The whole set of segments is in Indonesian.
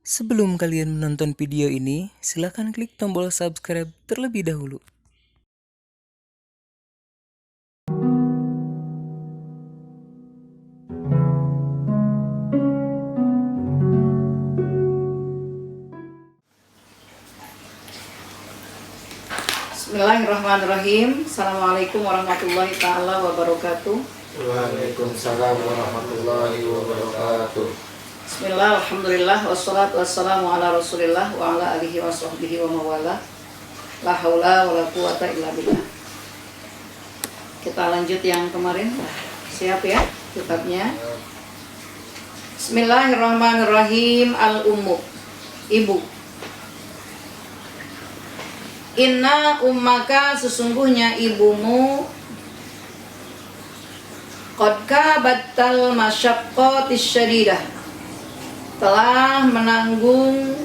Sebelum kalian menonton video ini, silakan klik tombol subscribe terlebih dahulu. Bismillahirrahmanirrahim. Assalamualaikum warahmatullahi ta'ala wabarakatuh. Waalaikumsalam warahmatullahi wabarakatuh. Bismillah, alhamdulillah, wassalatu wassalamu ala rasulillah wa ala alihi wa sahbihi wa mawala. La hawla wa la quwata illa billah. Kita lanjut yang kemarin. Siap ya kitabnya. Bismillahirrahmanirrahim. Al-ummu, ibu. Inna ummaka, sesungguhnya ibumu, qad kabattal masyaqqatis syadidah, telah menanggung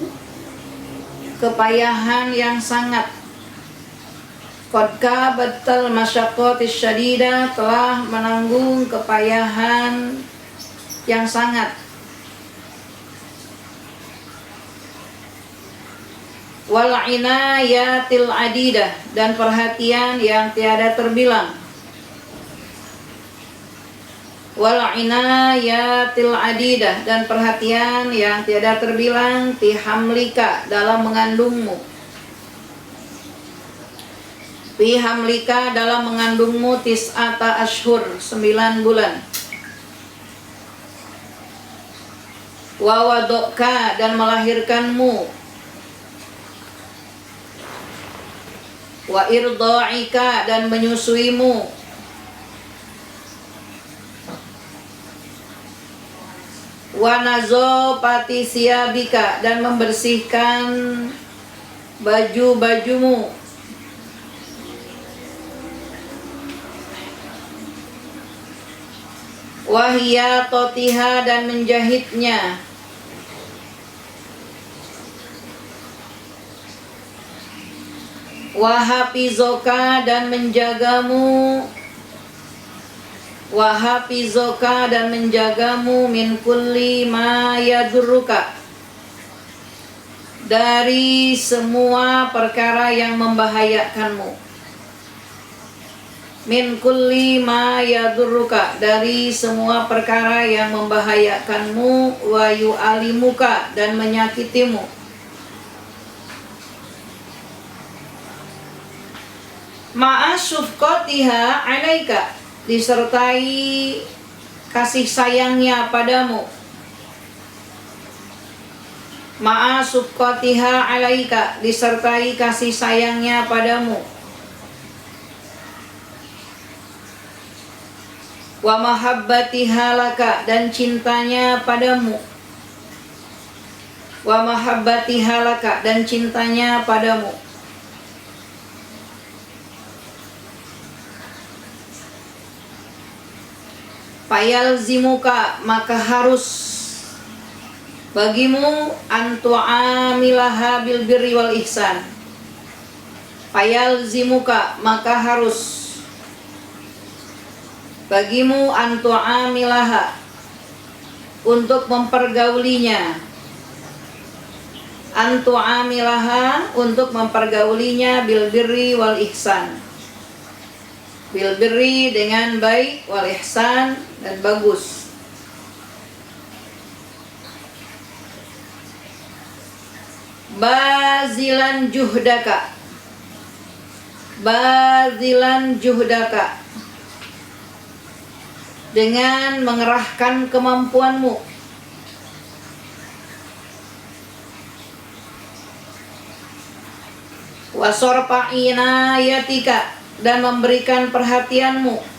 kepayahan yang sangat. Qad kabattal masyaqqatis syadidah, telah menanggung kepayahan yang sangat. Wal inayatil adidah, dan perhatian yang tiada terbilang. Wal inayatil adidah, dan perhatian yang tiada terbilang. Tihamlika, dalam mengandungmu. Tihamlika, dalam mengandungmu. Tis'ata ashur, 9 bulan. Wa wadokka, dan melahirkanmu. Wa irda'ika, dan menyusuimu. Wa nazopati siyabika, dan membersihkan baju-bajumu. Wa hiyatotiha, dan menjahitnya. Wahafizoka, dan menjagamu. Wahafizoka, dan menjagamu. Min kulli ma yadurruka, dari semua perkara yang membahayakanmu. Min kulli ma yadurruka, dari semua perkara yang membahayakanmu. Wa yu'alimuka, dan menyakitimu. Ma'asyufqatiha alaika, disertai kasih sayangnya padamu. Ma'asyufqatiha alaika, disertai kasih sayangnya padamu. Wa mahabbatiha laka, dan cintanya padamu. Wa mahabbatiha laka, dan cintanya padamu. Fayalzimuka, maka harus bagimu. Antu'amilaha bil birri wal ihsan. Fayalzimuka, maka harus bagimu. Antu'amilaha, untuk mempergaulinya. Antu'amilaha, untuk mempergaulinya. Bil birri wal ihsan, bil birri, dengan baik. Wal ihsan, dan bagus. Bazilan juhdaka, bazilan juhdaka, dengan mengerahkan kemampuanmu. Wasorpa inayatika, dan memberikan perhatianmu.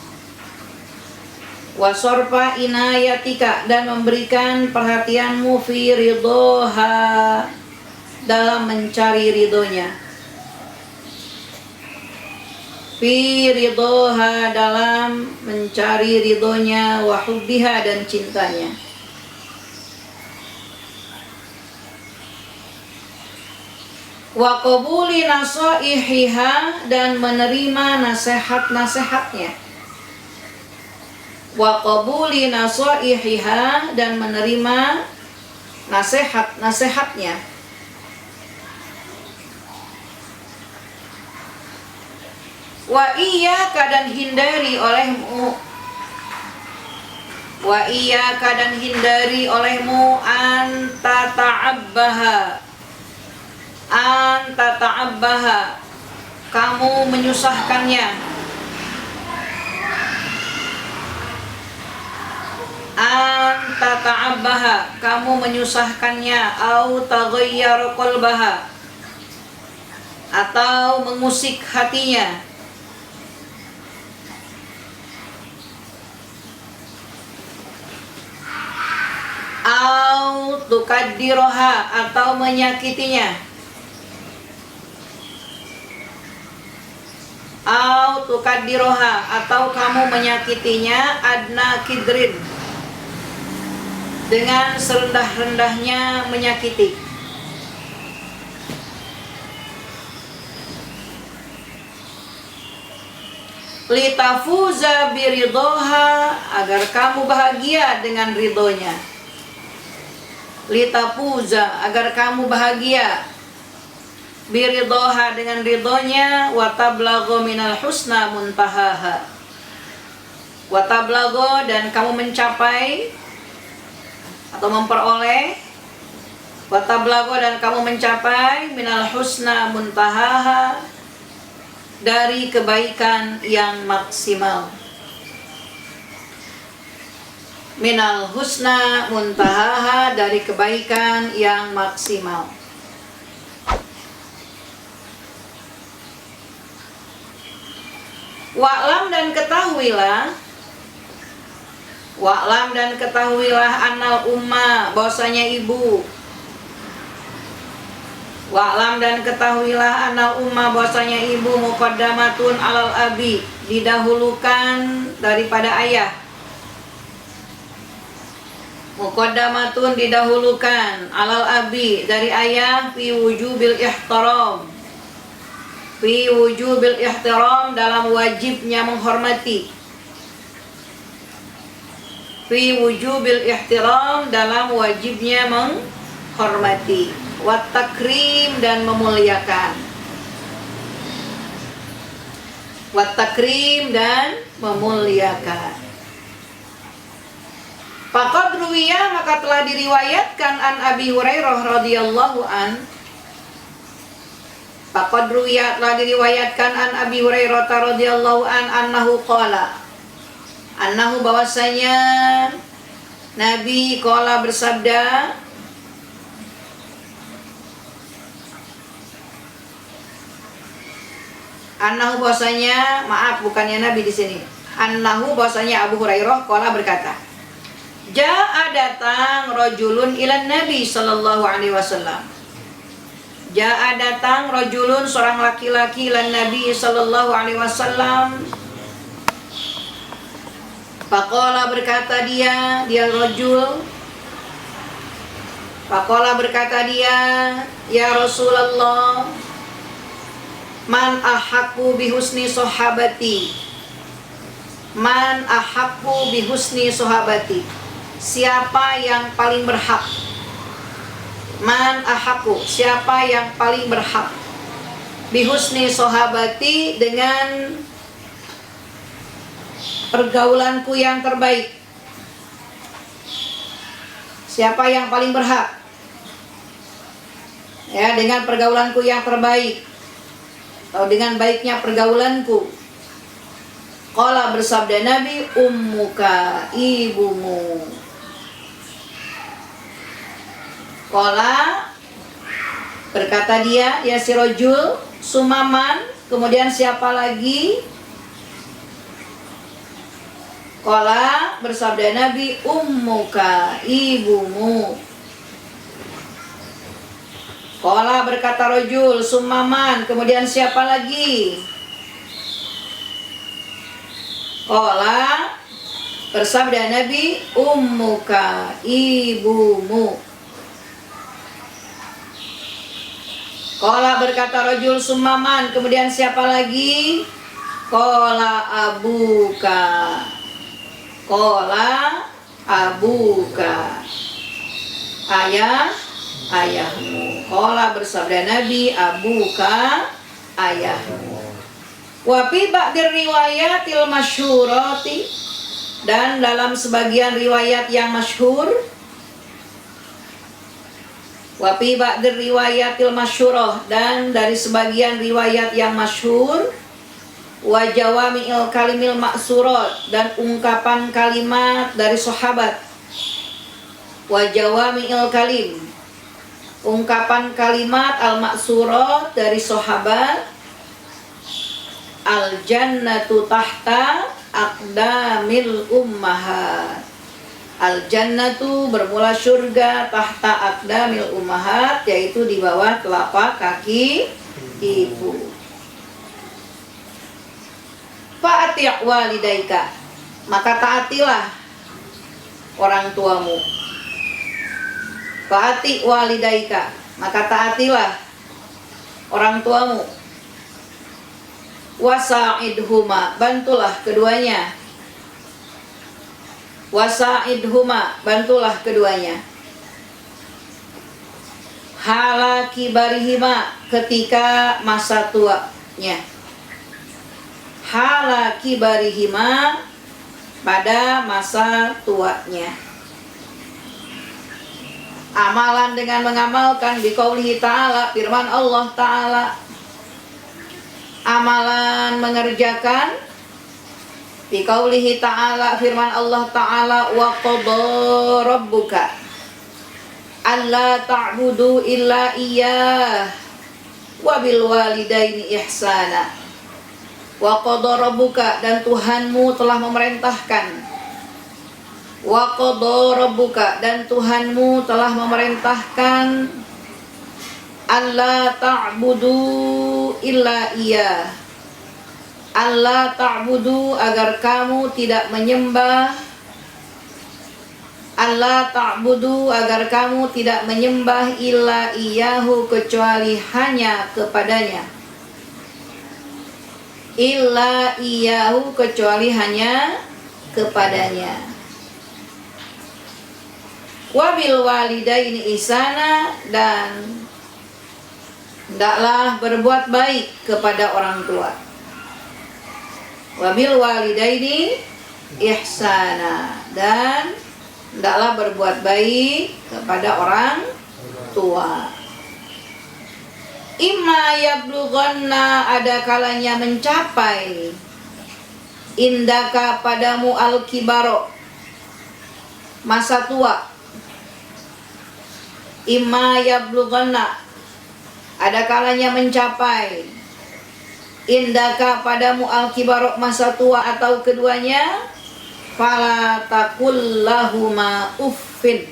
Wasorpa inayatika, dan memberikan perhatianmu. Fi ridhoha, dalam mencari ridhonya. Fi ridhoha, dalam mencari ridhonya. Wa hubbiha, dan cintanya. Wa qabuli nasaihiha, dan menerima nasihat-nasihatnya. Wa qabuli nasaihiha, dan menerima nasihatnya. Wa iyyaka dan hindari olehmu anta ta'abbaha kamu menyusahkannya, au taghayyara qalbaha atau mengusik hatinya, au tukaddiroha atau menyakitinya, atau kamu menyakitinya adna kidrin dengan serendah-rendahnya menyakiti. Litafuza biridhoha agar kamu bahagia dengan ridhonya. Litafuza agar kamu bahagia biridhoha dengan ridhonya, wa tablagho minal husna muntahaha. Wa tablagho dan kamu mencapai atau memperoleh, wa tablagho dan kamu mencapai minal husna muntahaha dari kebaikan yang maksimal. Minal husna muntahaha dari kebaikan yang maksimal. Wa'lam dan ketahuilah annal umma bahwasanya ibu. Wa'lam dan ketahuilah annal umma bahwasanya ibu muqaddamatun alal abi didahulukan daripada ayah. Muqaddamatun didahulukan alal abi dari ayah fi wujubil ihtiram dalam wajibnya menghormati. Fi wujubil ihtiram dalam wajibnya menghormati. Wat takrim dan memuliakan. Wat takrim dan memuliakan. Faqad ruwiya maka telah diriwayatkan an Abi Hurairah radhiyallahu an. Faqad ruwiya telah diriwayatkan an Abi Hurairah radhiyallahu an annahu qala. Annahu bahwasanya Nabi qala bersabda, annahu bahwasanya bukannya Nabi di sini. Annahu bahwasanya Abu Hurairah qala berkata, Ja'a datang rajulun ilan Nabi sallallahu alaihi wasallam. Ja'a datang rajulun seorang laki-laki ilan Nabi sallallahu alaihi wasallam. Faqala berkata dia rajul. Faqala berkata dia, ya Rasulullah, man ahaqqu bihusni sahabati. Man ahaqqu bihusni sahabati. Siapa yang paling berhak? Man ahaqqu, siapa yang paling berhak? Bihusni sahabati dengan pergaulanku yang terbaik. Siapa yang paling berhak? Ya, dengan pergaulanku yang terbaik. Atau dengan baiknya pergaulanku. Qala bersabda Nabi, ummuka, ibumu. Qala berkata dia, ya si rajul, sumaman, kemudian siapa lagi? Qala bersabda Nabi, ummuka, ibumu. Qala berkata rajul, sumaman, kemudian siapa lagi? Qala bersabda Nabi, ummuka, ibumu. Qala berkata rajul sumaman, kemudian siapa lagi? Qala abuka. Qala abuka. ayahmu. Qala bersabda Nabi, abuka, ayahmu. Wa fi ba'dir riwayatil masyhurati, dan dalam sebagian riwayat yang masyhur, wa fi ba'dir riwayatil masyhurah, dan dari sebagian riwayat yang masyhur, wa jawami'il kalimil ma'surat, dan ungkapan kalimat dari sahabat, wa jawami'il kalim, ungkapan kalimat al-ma'surat dari sahabat, al-jannatu tahta aqdamil ummahat. Al-jannatu bermula surga, tahta aqdamil ummahat, yaitu di bawah telapak kaki ibu. Fa'ati' walidaika, maka taatilah orang tuamu. Fa'ati' walidaika, maka taatilah orang tuamu. Wasa'idhuma, bantulah keduanya. Wasa'idhuma, bantulah keduanya. Hala kibarihima, ketika masa tuanya. Hala kibarihima, pada masa tuanya. Amalan dengan mengamalkan biqaulihi ta'ala, firman Allah Ta'ala. Amalan mengerjakan biqaulihi ta'ala, firman Allah Ta'ala, wa qada rabbuka alla ta'budu illa iyyah wa bil walidaini ihsana. Wa qada rabbuka, dan Tuhanmu telah memerintahkan. Wa qada rabbuka, dan Tuhanmu telah memerintahkan, alla ta'budu illa iya, alla ta'budu, agar kamu tidak menyembah, alla ta'budu, agar kamu tidak menyembah, illa iyahu, kecuali hanya kepadanya. Illa iyahu, kecuali hanya kepadanya. Wabil walidaini ihsana, dan hendaklah berbuat baik kepada orang tua. Wabil walidaini ihsana, dan hendaklah berbuat baik kepada orang tua. Imma yablughanna, ada kalanya mencapai, indaka padamu al-kibaro, masa tua. Imma yablughanna, ada kalanya mencapai, indaka padamu al-kibarok, masa tua atau keduanya, fala takul lahuma uffin,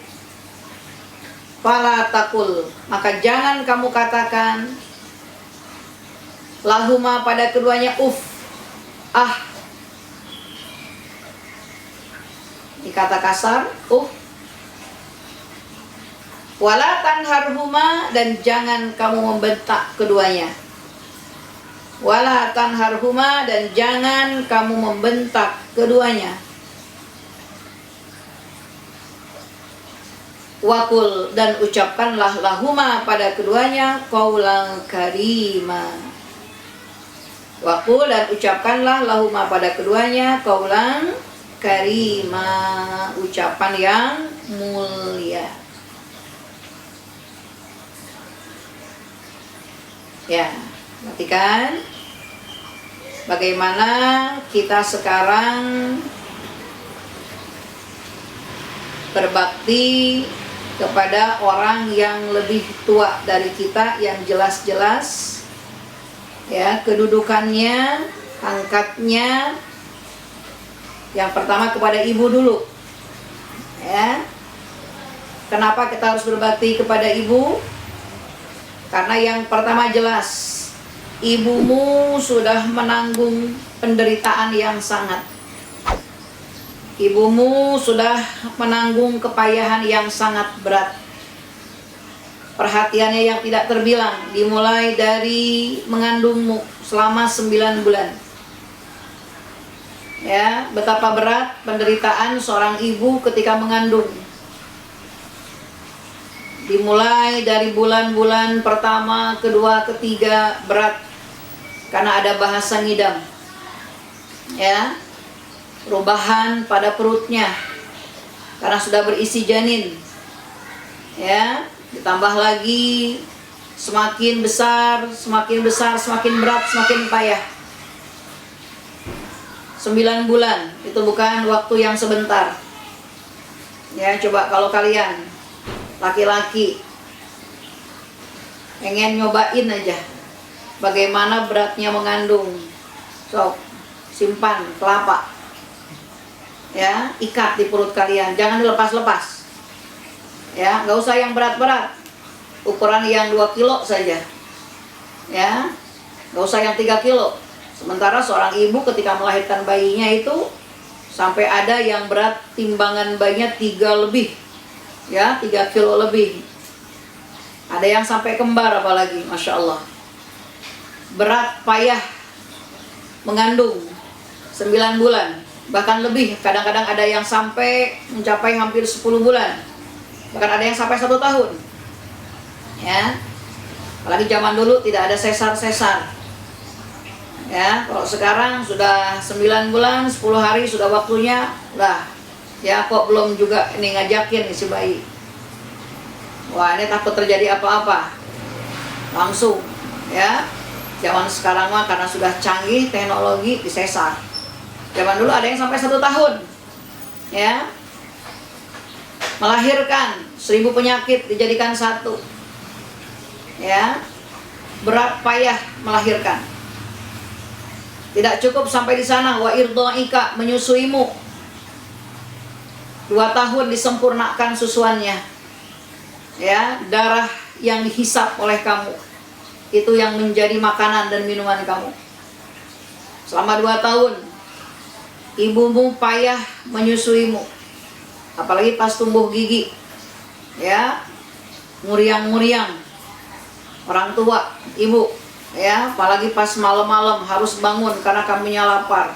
fala takul, maka jangan kamu katakan, lahuma pada keduanya, ini kata kasar, wala tanharhuma, dan jangan kamu membentak keduanya. Wala tanharhuma, dan jangan kamu membentak keduanya. Wakul, dan ucapkanlah lahuma pada keduanya qaulan karima. Wakul, dan ucapkanlah lahuma pada keduanya qaulan karima, ucapan yang mulia. Ya, perhatikan bagaimana kita sekarang berbakti kepada orang yang lebih tua dari kita, yang jelas-jelas ya kedudukannya, pangkatnya. Yang pertama kepada ibu dulu. Ya. Kenapa kita harus berbakti kepada ibu? Karena yang pertama jelas, ibumu sudah menanggung penderitaan yang sangat. Ibumu sudah menanggung kepayahan yang sangat berat. Perhatiannya yang tidak terbilang, dimulai dari mengandungmu selama 9 bulan. Ya, betapa berat penderitaan seorang ibu ketika mengandung. Dimulai dari bulan-bulan pertama, kedua, ketiga berat karena ada bahasa ngidam. Ya. Perubahan pada perutnya karena sudah berisi janin. Ya, ditambah lagi semakin besar, semakin berat, semakin payah. 9 bulan itu bukan waktu yang sebentar. Ya, coba kalau kalian laki-laki pengen nyobain aja bagaimana beratnya mengandung. Sok, simpan kelapa. Ya, ikat di perut kalian, jangan dilepas-lepas. Ya, nggak usah yang berat-berat. Ukuran yang 2 kilo saja. Ya, nggak usah yang 3 kilo. Sementara seorang ibu ketika melahirkan bayinya itu sampai ada yang berat timbangan bayinya 3 lebih. Ya, 3 kilo lebih. Ada yang sampai kembar apalagi, Masya Allah. Berat, payah mengandung 9 bulan, bahkan lebih. Kadang-kadang ada yang sampai mencapai hampir 10 bulan. Bahkan ada yang sampai 1 tahun. Ya. Apalagi zaman dulu tidak ada sesar-sesar. Ya, kalau sekarang sudah 9 bulan, 10 hari sudah waktunya, lah. Ya, kok belum juga ini ngajakin nih si bayi. Wah, ini takut terjadi apa-apa. Langsung, ya. Zaman sekarang mah karena sudah canggih teknologi disesar. Zaman dulu ada yang sampai 1 tahun. Ya. Melahirkan 1000 penyakit dijadikan 1. Ya. Berat payah melahirkan. Tidak cukup sampai di sana, wa irdhaika, menyusuimu. 2 tahun disempurnakan susuannya. Ya, darah yang dihisap oleh kamu itu yang menjadi makanan dan minuman kamu. Selama 2 tahun ibumu payah menyusuimu. Apalagi pas tumbuh gigi. Ya, muriang-muriang. Orang tua, ibu, ya, apalagi pas malam-malam harus bangun karena kamunya lapar.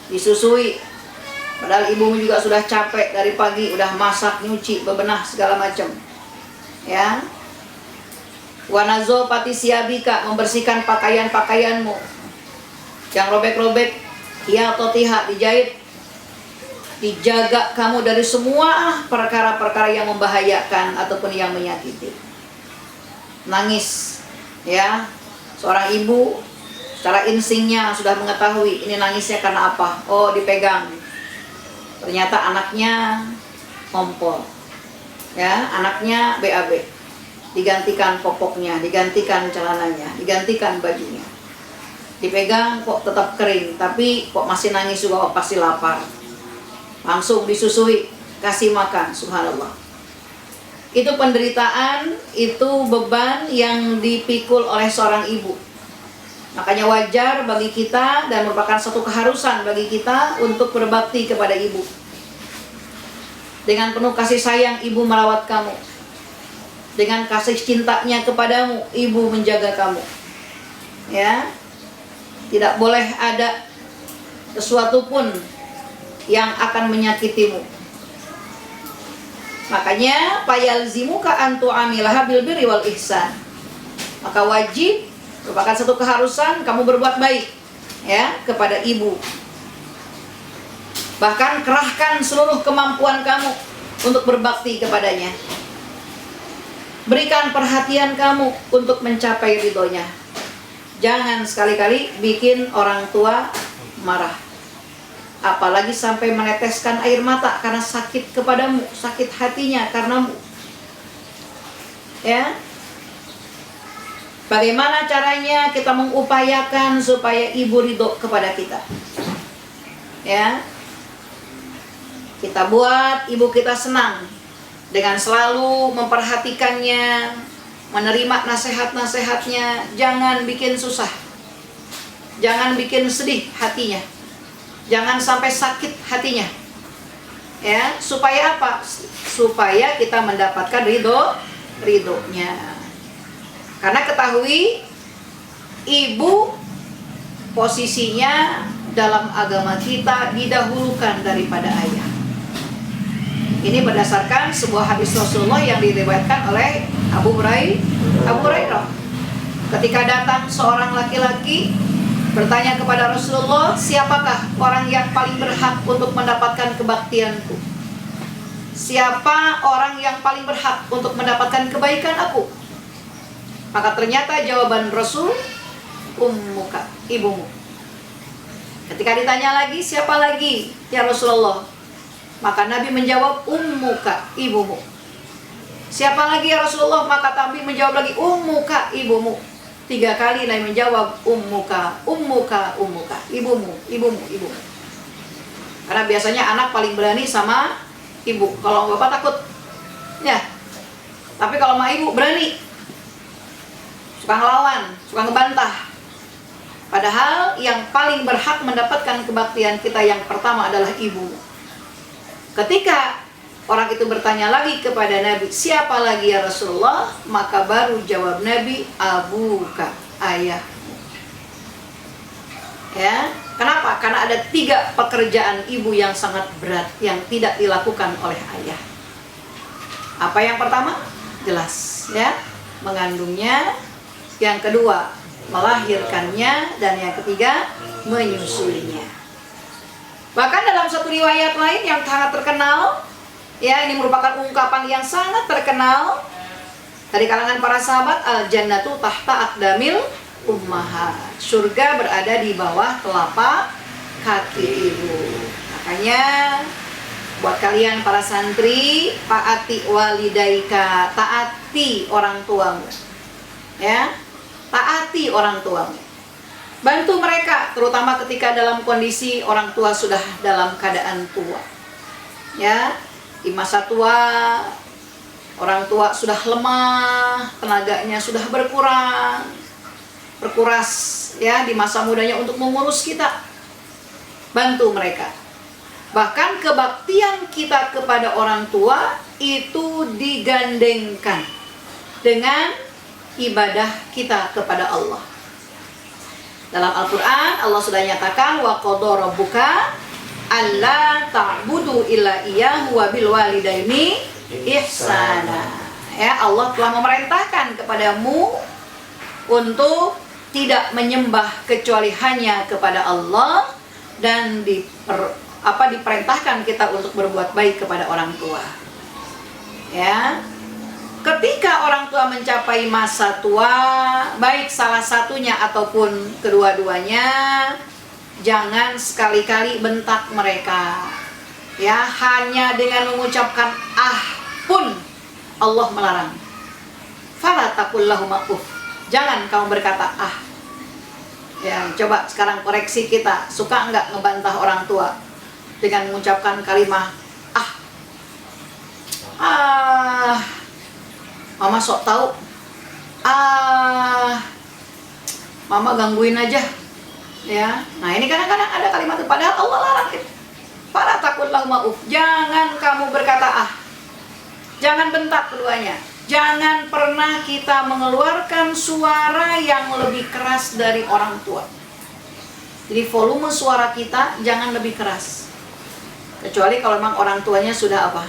Disusui. Padahal ibumu juga sudah capek dari pagi, udah masak, nyuci, bebenah segala macam. Ya. Wanazo pati siabika, membersihkan pakaian-pakaianmu. Yang robek-robek, ya atau tiha, dijahit. Dijaga kamu dari semua perkara-perkara yang membahayakan ataupun yang menyakiti. Nangis, ya. Seorang ibu secara instingnya sudah mengetahui ini nangisnya karena apa. Oh, dipegang. Ternyata anaknya ngompol. Ya, anaknya BAB. Digantikan popoknya, digantikan celananya, digantikan bajunya. Dipegang kok tetap kering, tapi kok masih nangis juga, oh, pasti lapar. Langsung disusui, kasih makan, subhanallah. Itu penderitaan, itu beban yang dipikul oleh seorang ibu. Makanya wajar bagi kita dan merupakan satu keharusan bagi kita untuk berbakti kepada ibu. Dengan penuh kasih sayang ibu merawat kamu. Dengan kasih cintanya kepadamu, ibu menjaga kamu. Ya. Tidak boleh ada sesuatu pun yang akan menyakitimu. Makanya fayalzimuka an tu'amilaha bil birri wal ihsan. Maka wajib, merupakan satu keharusan kamu berbuat baik ya kepada ibu. Bahkan kerahkan seluruh kemampuan kamu untuk berbakti kepadanya. Berikan perhatian kamu untuk mencapai ridhonya. Jangan sekali-kali bikin orang tua marah. Apalagi sampai meneteskan air mata karena sakit kepadamu, sakit hatinya karenamu. Ya. Bagaimana caranya kita mengupayakan supaya ibu ridho kepada kita? Ya. Kita buat ibu kita senang dengan selalu memperhatikannya, menerima nasihat-nasihatnya. Jangan bikin susah. Jangan bikin sedih hatinya. Jangan sampai sakit hatinya. Ya, supaya apa? Supaya kita mendapatkan ridhonya. Karena ketahui ibu posisinya dalam agama kita didahulukan daripada ayah. Ini berdasarkan sebuah hadis Rasulullah yang diriwayatkan oleh Abu Hurairah. Ketika datang seorang laki-laki bertanya kepada Rasulullah, siapakah orang yang paling berhak untuk mendapatkan kebaktianku? Siapa orang yang paling berhak untuk mendapatkan kebaikan aku? Maka ternyata jawaban Rasul, ummuka, ibumu. Ketika ditanya lagi, siapa lagi ya Rasulullah? Maka Nabi menjawab, ummuka, ibumu. Siapa lagi ya Rasulullah? Maka Nabi menjawab lagi, ummuka, ibumu. 3 kali Nabi menjawab, ummuka, ummuka, ummuka, ibumu, ibumu, ibumu. Karena biasanya anak paling berani sama ibu. Kalau bapak takut, ya. Tapi kalau sama ibu berani, suka ngelawan, suka ngebantah. Padahal yang paling berhak mendapatkan kebaktian kita yang pertama adalah ibu. Ketika orang itu bertanya lagi kepada Nabi, siapa lagi ya Rasulullah? Maka baru jawab Nabi, abuka, ayahmu. Ya, kenapa? Karena ada 3 pekerjaan ibu yang sangat berat yang tidak dilakukan oleh ayah. Apa yang pertama? Jelas, ya, mengandungnya. Yang kedua, melahirkannya. Dan yang ketiga, menyusuinya. Bahkan dalam satu riwayat lain yang sangat terkenal, ya, ini merupakan ungkapan yang sangat terkenal dari kalangan para sahabat, al-jannatu tahta aqdamil ummahat. Surga berada di bawah telapak kaki ibu. Makanya buat kalian para santri, taati walidaika, taati orang tuamu. Ya, taati orang tuamu. Bantu mereka, terutama ketika dalam kondisi orang tua sudah dalam keadaan tua. Ya, di masa tua, orang tua sudah lemah, tenaganya sudah berkuras, ya, di masa mudanya untuk mengurus kita. Bantu mereka. Bahkan kebaktian kita kepada orang tua itu digandengkan dengan ibadah kita kepada Allah. Dalam Al-Quran Allah sudah nyatakan, wa qadha rabbuka alla ta'budu illa iyyahu wa bil walidaini ihsana. Ya, Allah telah memerintahkan kepadamu untuk tidak menyembah kecuali hanya kepada Allah, dan diperintahkan kita untuk berbuat baik kepada orang tua. Ya. Ketika orang tua mencapai masa tua, baik salah satunya ataupun kedua-duanya, jangan sekali-kali bentak mereka. Ya, hanya dengan mengucapkan ah pun Allah melarang. Fala taqul lahum uff. Jangan kamu berkata ah. Ya, coba sekarang koreksi kita. Suka enggak ngebantah orang tua dengan mengucapkan kalimat ah, mama sok tahu, mama gangguin aja, ya. Nah, ini kadang-kadang ada kalimat itu, padahal Allah larang itu. Fala taqul lahum uff. Jangan kamu berkata ah. Jangan bentak keduanya. Jangan pernah kita mengeluarkan suara yang lebih keras dari orang tua. Jadi volume suara kita jangan lebih keras. Kecuali kalau memang orang tuanya sudah apa?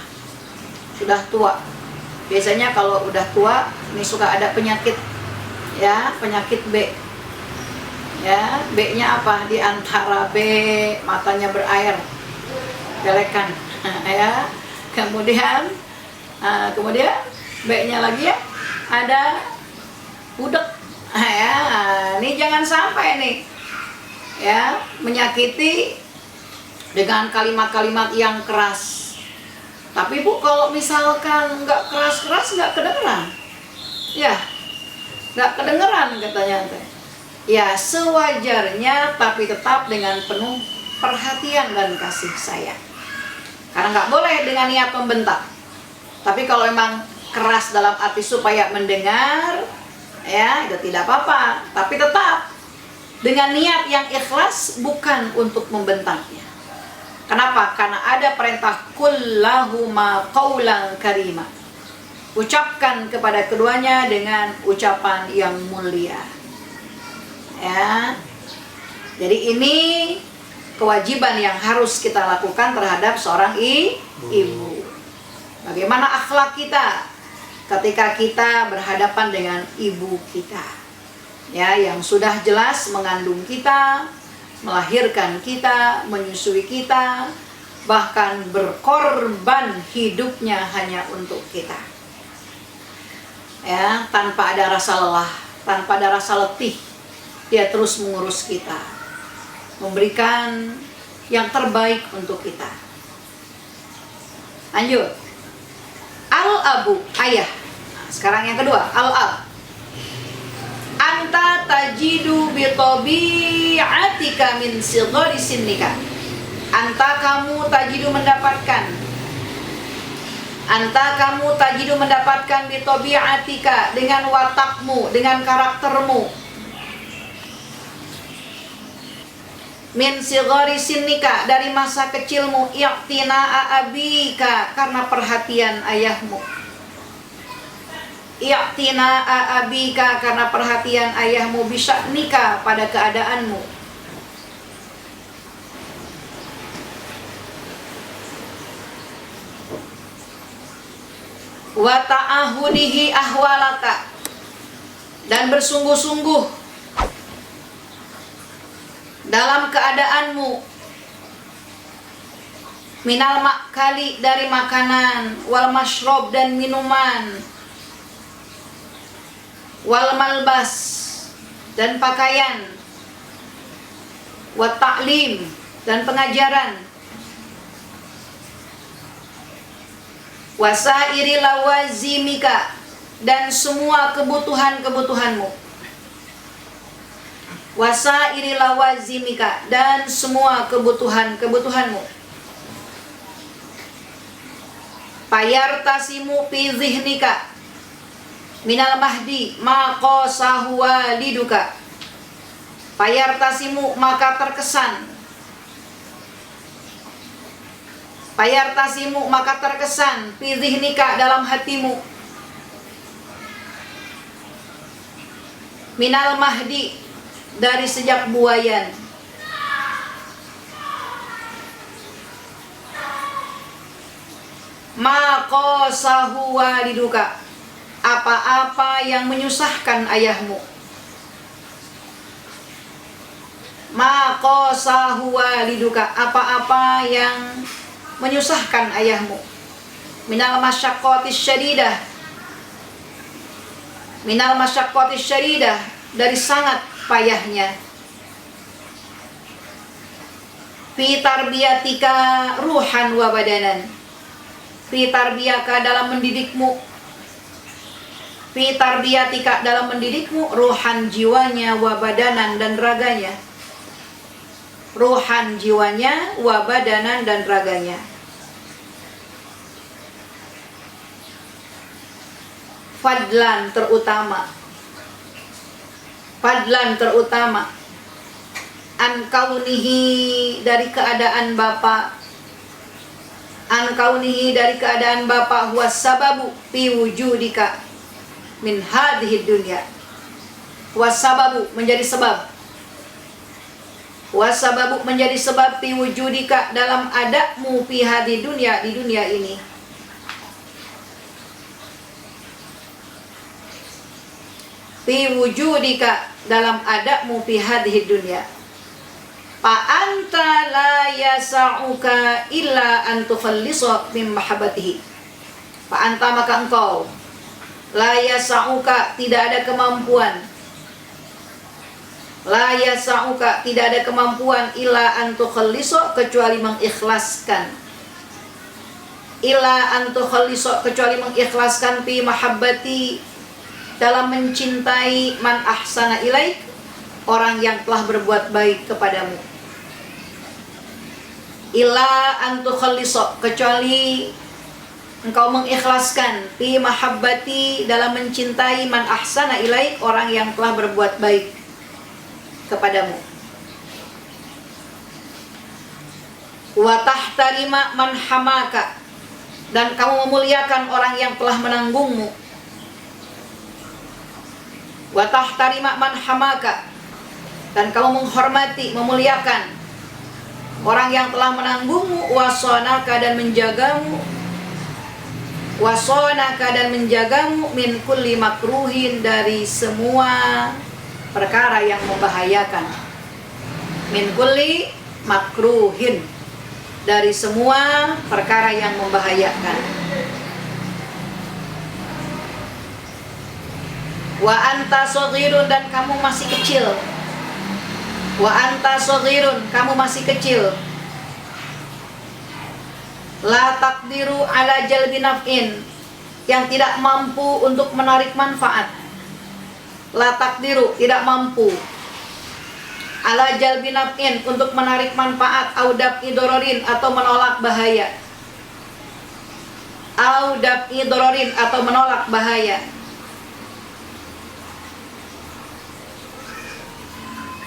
Sudah tua. Biasanya kalau udah tua, ini suka ada penyakit, ya, penyakit B. Ya, B-nya apa? Di antara B, matanya berair, belekan, ya. Kemudian B-nya lagi ya, ada budek, ya. Ini jangan sampai nih, ya, menyakiti dengan kalimat-kalimat yang keras. Tapi Bu, kalau misalkan nggak keras-keras nggak kedengeran, ya, nggak kedengeran katanya teh. Ya, sewajarnya, tapi tetap dengan penuh perhatian dan kasih sayang. Karena nggak boleh dengan niat membentak. Tapi kalau memang keras dalam arti supaya mendengar, ya, itu tidak apa-apa. Tapi tetap dengan niat yang ikhlas, bukan untuk membentaknya. Kenapa? Karena ada perintah kullahuma qaulan karima. Ucapkan kepada keduanya dengan ucapan yang mulia. Ya. Jadi ini kewajiban yang harus kita lakukan terhadap seorang ibu. Bagaimana akhlak kita ketika kita berhadapan dengan ibu kita, ya, yang sudah jelas mengandung kita, melahirkan kita, menyusui kita, bahkan berkorban hidupnya hanya untuk kita, ya, tanpa ada rasa lelah, tanpa ada rasa letih. Dia terus mengurus kita, memberikan yang terbaik untuk kita. Lanjut. Al-abu, ayah. Nah, sekarang yang kedua, al-ab. Anta tajidu bi tabi'atika min sighari sinnika. Anta kamu tajidu mendapatkan bi tabi'atika, dengan watakmu, dengan karaktermu, min sighari sinnika, dari masa kecilmu, i'tina'a abika, karena perhatian ayahmu, i'tina'a abika, karena perhatian ayahmu, bisya'nika, pada keadaanmu, wa ta'ahudihi ahwalaka, dan bersungguh-sungguh dalam keadaanmu, minal makali, dari makanan, wal mashrob, dan minuman, wal malbas, dan pakaian, wat ta'lim, dan pengajaran, wasairi lawazimika, dan semua kebutuhan-kebutuhanmu, wasairi lawazimika, dan semua kebutuhan-kebutuhanmu, payartasimu fi zihnika minal mahdi ma qasahu waliduka, payartasimu, maka terkesan, payartasimu, maka terkesan, fi zihnika, dalam hatimu, minal mahdi, dari sejak buayan, ma qasahu waliduka, apa-apa yang menyusahkan ayahmu, ma qasahu waliduka, apa-apa yang menyusahkan ayahmu, minal masyaqqatis syadidah, minal masyaqqatis syadidah, dari sangat payahnya, fi tarbiyatika ruhan wa badanan, fi tarbiyaka, dalam mendidikmu, fi tarbiyatika, dalam mendidikmu, ruhan, jiwanya, wa badanan, dan raganya, ruhan, jiwanya, wa badanan, dan raganya. Fadlan, terutama, an kaunihi, dari keadaan bapak, huwa sababu fi wujudika min hadhihi dunya, huwa sababu, menjadi sebab, huwa sababu, menjadi sebab, fi wujudika, dalam adamu, fi hadhihi dunya, di dunia ini, fi wujudika, dalam adamu, fi hadhihi dunya, fa anta la yasa'uka illa an tukhallisa min mahabbatihi, fa anta, maka engkau, la yasa'uka, tidak ada kemampuan, la yasa'uka, tidak ada kemampuan, illa an tukhallisa, kecuali mengikhlaskan, illa an tukhallisa, kecuali mengikhlaskan, fi mahabbati, dalam mencintai, man ahsana ilaik, orang yang telah berbuat baik kepadamu, illa an tukhallisa, kecuali engkau mengikhlaskan, fi mahabbati, dalam mencintai, man ahsana ilaik, orang yang telah berbuat baik kepadamu, wa tahtarima man hamaka, dan kamu memuliakan orang yang telah menanggungmu, wa tahtarima man hamaka, dan kamu menghormati, memuliakan orang yang telah menanggungmu, wasonaka, dan menjagamu, wasonaka dan menjagamu min kulli makruhin dari semua perkara yang membahayakan. Min kulli makruhin dari semua perkara yang membahayakan. Wa anta shaghirun dan kamu masih kecil. Wa anta shaghirun kamu masih kecil. La taqdiru ala jalbi naf'in yang tidak mampu untuk menarik manfaat. La taqdiru tidak mampu ala jalbi naf'in untuk menarik manfaat au daf'i dororin atau menolak bahaya. Au daf'i dororin atau menolak bahaya.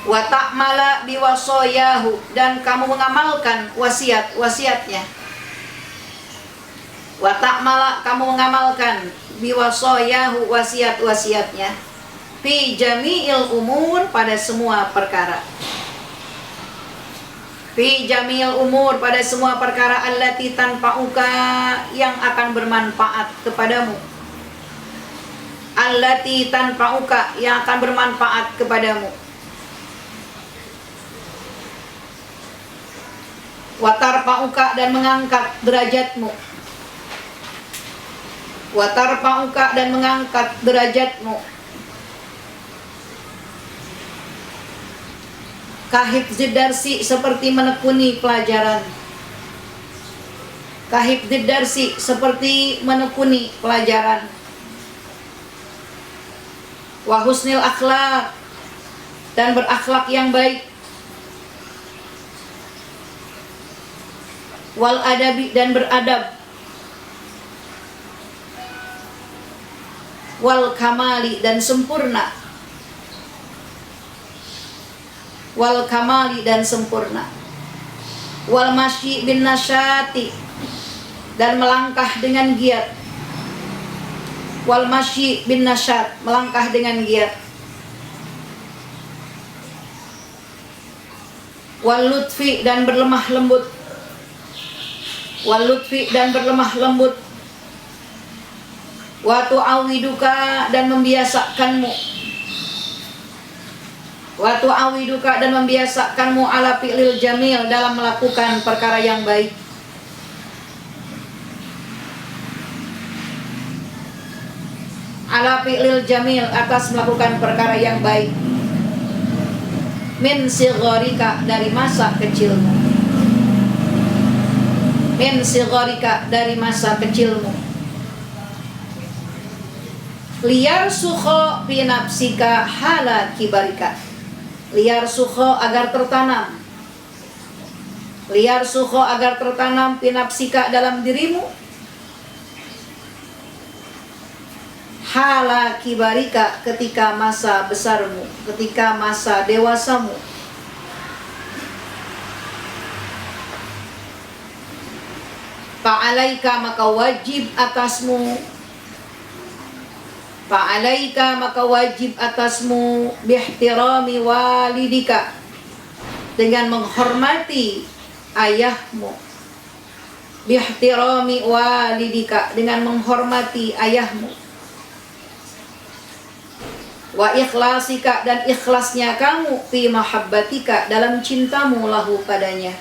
Wa ta'mala biwasoyahu dan kamu mengamalkan wasiatnya. Wa ta'mala kamu mengamalkan biwasoyahu wasiatnya fi jami'il umur pada semua perkara. Fi jami'il umur pada semua perkara allati tanfa'uka yang akan bermanfaat kepadamu. Allati tanfa'uka yang akan bermanfaat kepadamu. Wa tarfa'uka dan mengangkat derajatmu. Wa tarfa'uka dan mengangkat derajatmu. Kahifdzid darsi seperti menekuni pelajaran. Kahifdzid darsi seperti menekuni pelajaran. Wa husnil akhlak dan berakhlak yang baik. Wal adabi dan beradab. Wal kamali dan sempurna. Wal kamali dan sempurna. Wal masyi bin nasyati dan melangkah dengan giat. Wal masyi bin nasyat melangkah dengan giat. Wal lutfi dan berlemah lembut. Wal lutfi dan berlemah lembut. Wa tu'awiduka dan membiasakanmu. Wa tu'awiduka dan membiasakanmu ala fi'lil jamil dalam melakukan perkara yang baik. Ala fi'lil jamil atas melakukan perkara yang baik. Min sigharika dari masa kecilmu. Min sigharika dari masa kecilmu. Liyar sukho fi nafsika hala kibarika. Liyar sukho agar tertanam. Liyar sukho agar tertanam fi nafsika dalam dirimu. Hala kibarika ketika masa besarmu, ketika masa dewasamu. Fa'alaika maka wajib atasmu. Fa'alaika maka wajib atasmu bihtirami walidika dengan menghormati ayahmu. Bihtirami walidika dengan menghormati ayahmu. Wa ikhlasika dan ikhlasnya kamu fi mahabbatika dalam cintamu lahu padanya.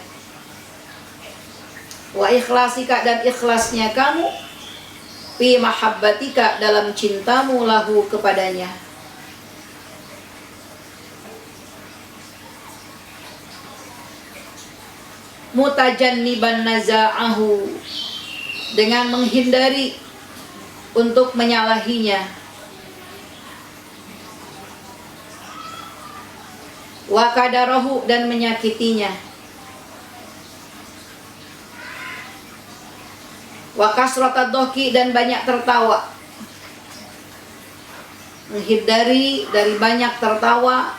Wa ikhlasika dan ikhlasnya kamu fi mahabbatika dalam cintamu lahu kepadanya. Mutajanniban naza'ahu dengan menghindari untuk menyalahinya. Wa kadarahu dan menyakitinya. Wa kasratad dohki dan banyak tertawa. Menghindari dari banyak tertawa.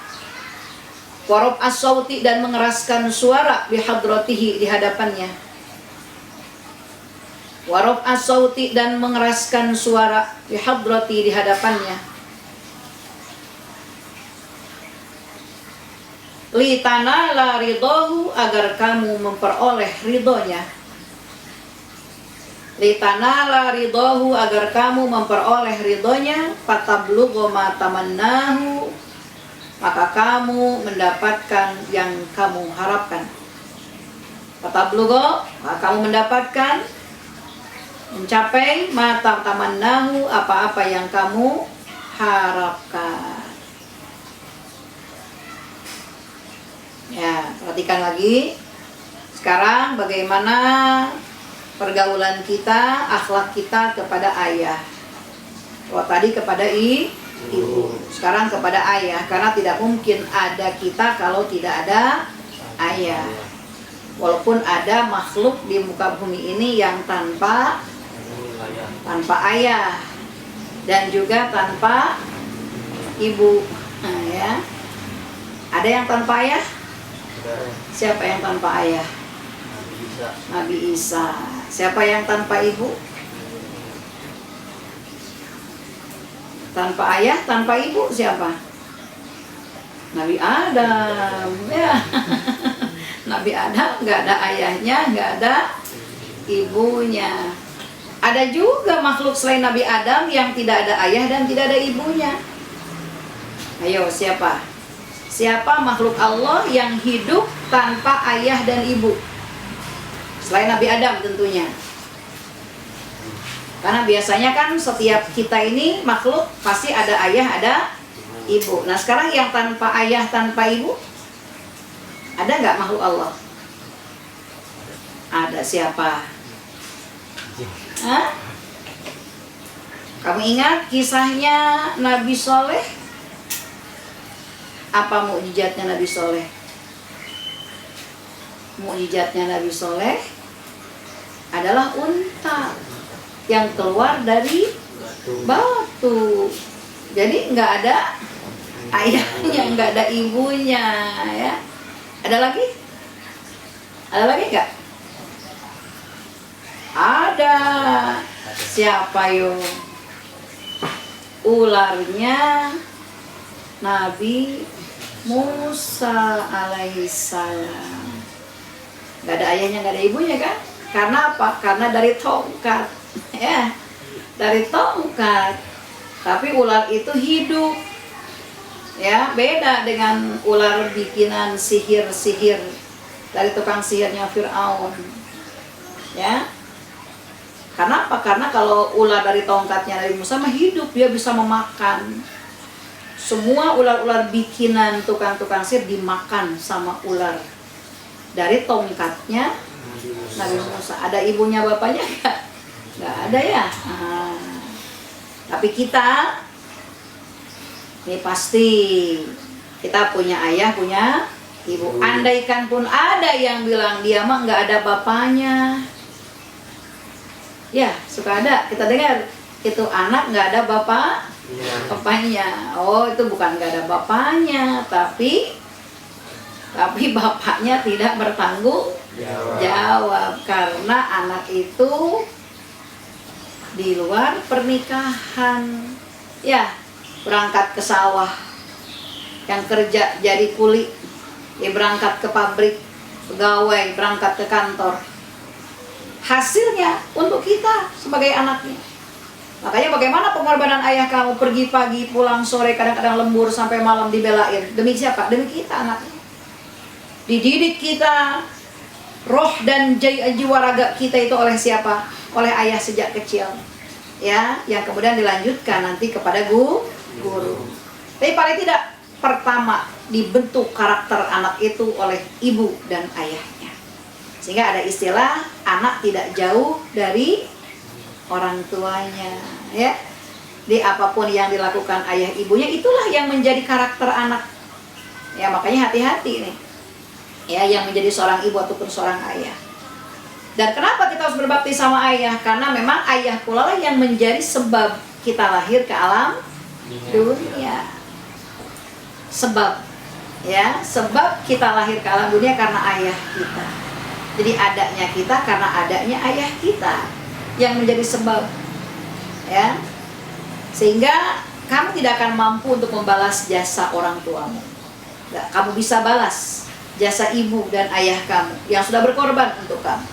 Wa raf'as sauti dan mengeraskan suara bihadratihi di hadapannya. Wa raf'as sauti dan mengeraskan suara bihadrati di hadapannya. Li tanala ridahu agar kamu memperoleh ridhonya. litanala ridahu, agar kamu memperoleh ridhonya, fatablughu ma tamannahu, maka kamu mendapatkan yang kamu harapkan. Fatablughu, maka kamu mendapatkan, mencapai ma tamannahu, apa-apa yang kamu harapkan. Ya, perhatikan lagi. Sekarang bagaimana pergaulan kita, akhlak kita kepada ayah. Kalau tadi kepada ibu, sekarang kepada ayah, karena tidak mungkin ada kita kalau tidak ada ayah. Walaupun ada makhluk di muka bumi ini yang tanpa ayah dan juga tanpa ibu. Nah, ya. Ada yang tanpa ayah? Siapa yang tanpa ayah? Nabi Isa. Siapa yang tanpa ibu? Tanpa ayah, tanpa ibu siapa? Nabi Adam. Ya. Nabi Adam nggak ada ayahnya, nggak ada ibunya. Ada juga makhluk selain Nabi Adam yang tidak ada ayah dan tidak ada ibunya. Ayo, siapa? Siapa makhluk Allah yang hidup tanpa ayah dan ibu? Selain Nabi Adam tentunya. Karena biasanya kan setiap kita ini makhluk pasti ada ayah, ada ibu. Nah sekarang yang tanpa ayah, tanpa ibu, ada nggak makhluk Allah? Ada. Siapa? Hah? Kamu ingat kisahnya Nabi Soleh? Apa mukjizatnya Nabi Soleh? Mukjizatnya Nabi Soleh adalah unta yang keluar dari batu. Jadi nggak ada ayahnya, nggak ada ibunya, ya. Ada lagi? Ada lagi nggak? Ada. Siapa yo? Ularnya Nabi Musa alaihissalam. Gak ada ayahnya, gak ada ibunya kan? Karena apa? Karena dari tongkat, ya, dari tongkat. Tapi ular itu hidup, ya, beda dengan ular bikinan sihir-sihir dari tukang sihirnya Fir'aun, ya. Karena apa? Karena kalau ular dari tongkatnya Nabi Musa mah hidup, dia bisa memakan. Semua ular-ular bikinan tukang-tukang sihir dimakan sama ular dari tongkatnya Nabi Musa. Ada ibunya bapaknya enggak? Enggak ada ya. Nah, tapi kita ini pasti kita punya ayah, punya ibu. Andaikan pun ada yang bilang dia mah enggak ada bapaknya. Ya, suka ada. Kita dengar itu anak enggak ada bapaknya. Oh, itu bukan enggak ada bapaknya, tapi bapaknya tidak bertanggung jawab karena anak itu di luar pernikahan, ya, berangkat ke sawah, yang kerja jadi kuli, ya, berangkat ke pabrik, pegawai, berangkat ke kantor. Hasilnya untuk kita sebagai anaknya. Makanya bagaimana pengorbanan ayah kamu, pergi pagi, pulang sore, kadang-kadang lembur sampai malam dibelain. Demi siapa? Demi kita anaknya. Dididik kita, roh dan jiwa raga kita itu oleh siapa? Oleh ayah sejak kecil, ya, yang kemudian dilanjutkan nanti kepada guru. Tapi paling tidak pertama dibentuk karakter anak itu oleh ibu dan ayahnya, sehingga ada istilah anak tidak jauh dari orang tuanya, ya. Di apapun yang dilakukan ayah ibunya itulah yang menjadi karakter anak, ya. Makanya hati-hati nih, ya, yang menjadi seorang ibu ataupun seorang ayah. Dan kenapa kita harus berbakti sama ayah? Karena memang ayah pula lah yang menjadi sebab kita lahir ke alam dunia. Sebab, ya, sebab kita lahir ke alam dunia karena ayah kita. Jadi adanya kita karena adanya ayah kita yang menjadi sebab, ya. Sehingga kamu tidak akan mampu untuk membalas jasa orang tuamu. Nggak, kamu bisa balas jasa ibu dan ayah kamu yang sudah berkorban untuk kamu,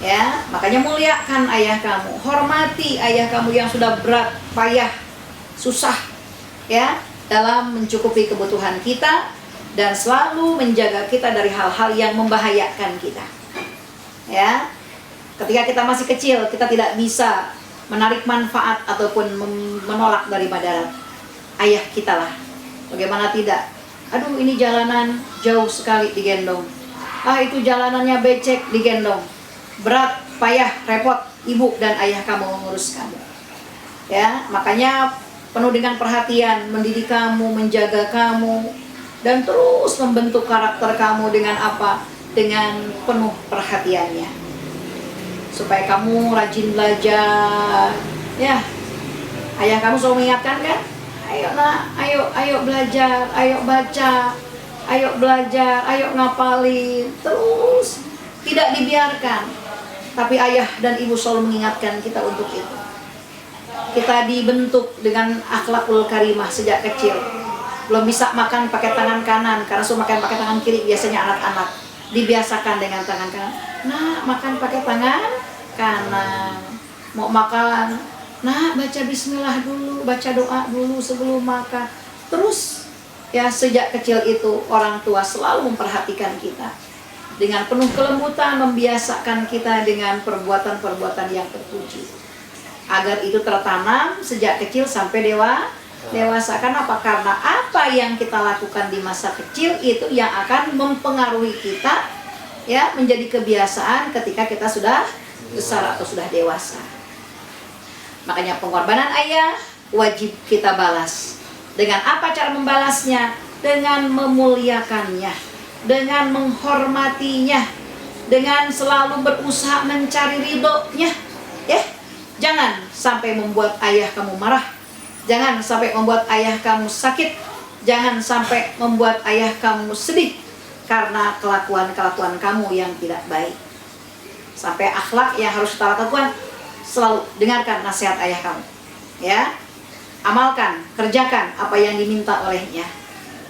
Ya, makanya muliakan ayah kamu, hormati ayah kamu yang sudah berat, payah, susah ya dalam mencukupi kebutuhan kita dan selalu menjaga kita dari hal-hal yang membahayakan kita. Ya. Ketika kita masih kecil, kita tidak bisa menarik manfaat ataupun menolak daripada ayah kita lah. Bagaimana tidak? Aduh, ini jalanan jauh sekali digendong. Ah, itu jalanannya becek digendong. Berat, payah, repot ibu dan ayah kamu mengurus kamu. Ya, makanya penuh dengan perhatian, mendidik kamu, menjaga kamu, dan terus membentuk karakter kamu dengan apa? Dengan penuh perhatiannya. Supaya kamu rajin belajar. Ya, ayah kamu selalu mengingatkan kan? Ayo nak, ayo belajar, ayo baca, ayo belajar, ayo ngapalin. Terus, tidak dibiarkan. Tapi ayah dan ibu selalu mengingatkan kita untuk itu. Kita dibentuk dengan akhlakul karimah sejak kecil. Belum bisa makan pakai tangan kanan, karena suruh makan pakai tangan kiri biasanya anak-anak. Dibiasakan dengan tangan kanan. Nah, makan pakai tangan kanan. Mau makan, nah baca bismillah dulu, baca doa dulu sebelum makan. Terus, ya sejak kecil itu orang tua selalu memperhatikan kita. Dengan penuh kelembutan membiasakan kita dengan perbuatan-perbuatan yang terpuji. Agar itu tertanam sejak kecil sampai dewasa. Kenapa? Karena apa yang kita lakukan di masa kecil itu yang akan mempengaruhi kita ya menjadi kebiasaan ketika kita sudah besar atau sudah dewasa. Makanya pengorbanan ayah wajib kita balas. Dengan apa cara membalasnya? Dengan memuliakannya, dengan menghormatinya, dengan selalu berusaha mencari ridhonya. Ya, jangan sampai membuat ayah kamu marah, jangan sampai membuat ayah kamu sakit, jangan sampai membuat ayah kamu sedih karena kelakuan-kelakuan kamu yang tidak baik. Sampai akhlak yang harus kita lakukan, selalu dengarkan nasihat ayah kamu. Ya, amalkan, kerjakan apa yang diminta olehnya.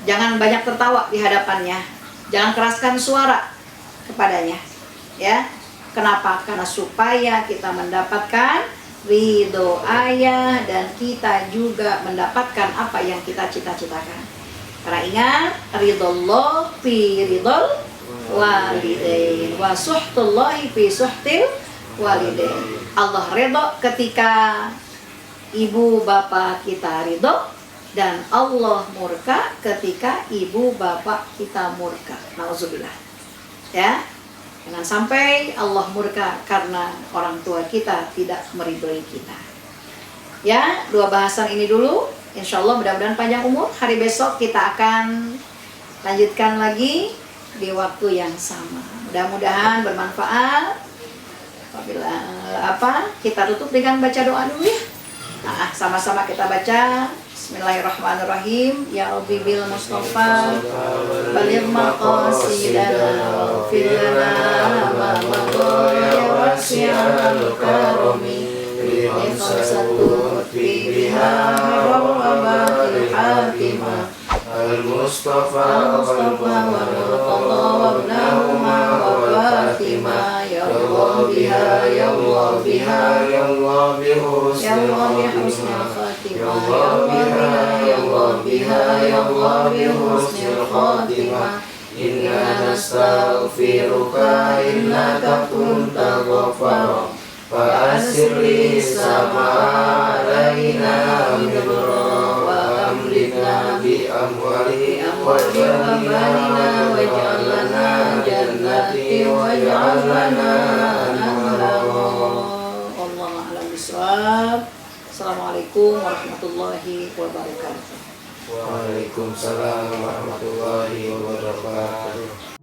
Jangan banyak tertawa di hadapannya. Jangan keraskan suara kepadanya. Ya. Kenapa? Karena supaya kita mendapatkan ridho ayah dan kita juga mendapatkan apa yang kita cita-citakan. Karena ingat, ridhollah fi ridhol walidain wa suhtullahi fi suhtil walidain. Allah ridho ketika ibu bapak kita ridho, dan Allah murka ketika ibu bapak kita murka. Nauzubillah. Ya. Jangan sampai Allah murka karena orang tua kita tidak meridhoi kita. Ya, 2 bahasan ini dulu. Insya Allah mudah-mudahan panjang umur. Hari besok kita akan lanjutkan lagi di waktu yang sama. Mudah-mudahan bermanfaat. Apabila kita tutup dengan baca doa dulu ya. Nah, sama-sama kita baca. Bismillahirrahmanirrahim. Ya Rabbi bil Mustafa baligh maqasidana waghfir lana ma madha ya wasi'al karami bi khamsatu fi biha rabbatil hatimah al-Mustafa wal-Murtada wabnahuma wa Fatimah ya Allah biha ya Allah biha ya Allah bihusnil khatimah ya Allah biha ya Allah bihusnil khatimah inna nastaghfiruka innaka kuntal ghaffar fa asirli sama alaina midra amrina bi amwali wa jamalina wa ja'alana jannati wa ja'alana Allahu a'lam bishawab. Assalamualaikum warahmatullahi wabarakatuh. Waalaikumsalam warahmatullahi wabarakatuh.